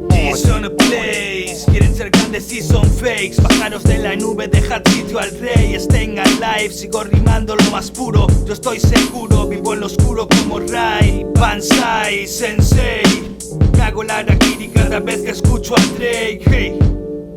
These on a place, quieren ser grandes y son fakes. Pájaros de la nube, dejad sitio al rey. Staying alive, sigo rimando lo más puro. Yo estoy seguro, vivo en lo oscuro como Rai Banzai Sensei. Me hago la harakiri cada vez que escucho al Drake. Hey,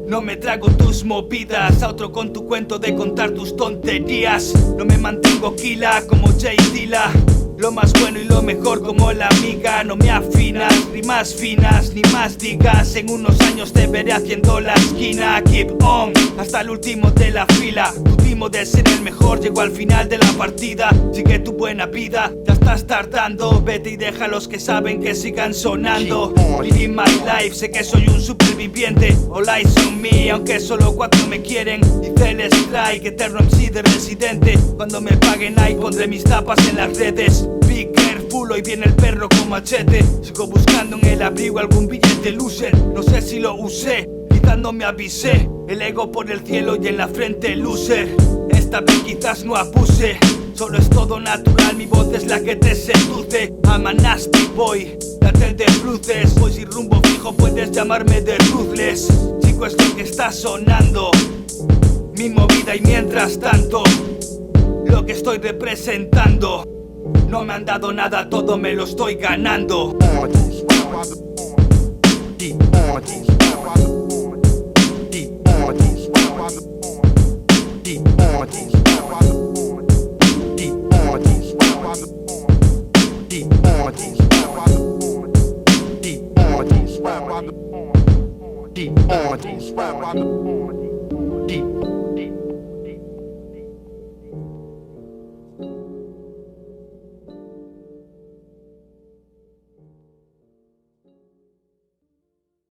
no me trago tus movidas, a otro con tu cuento de contar tus tonterías. No me mantengo quila como Jay Dilla. Lo más bueno y lo mejor como la amiga. No me afinas, ni más finas, ni más digas. En unos años te veré haciendo la esquina. Keep on, hasta el último de la fila. Tu timo de ser el mejor llegó al final de la partida. Sigue tu buena vida, ya estás tardando. Vete y deja a los que saben que sigan sonando. Living my life, sé que soy un superviviente. All eyes on me, aunque solo 4 me quieren. Dice el strike, eterno MC de residente. Cuando me paguen ahí pondré mis tapas en las redes. Be careful, hoy viene el perro con machete. Sigo buscando en el abrigo algún billete loser. No sé si lo usé, quizás no me avisé. El ego por el cielo y en la frente loser. Esta vez quizás no abuse. Solo es todo natural, mi voz es la que te seduce. I'm a nasty boy, date de luces. Voy sin rumbo fijo, puedes llamarme de ruthless. Chico, es lo que está sonando, mi movida y mientras tanto lo que estoy representando. No me han dado nada, todo me lo estoy ganando. Deep.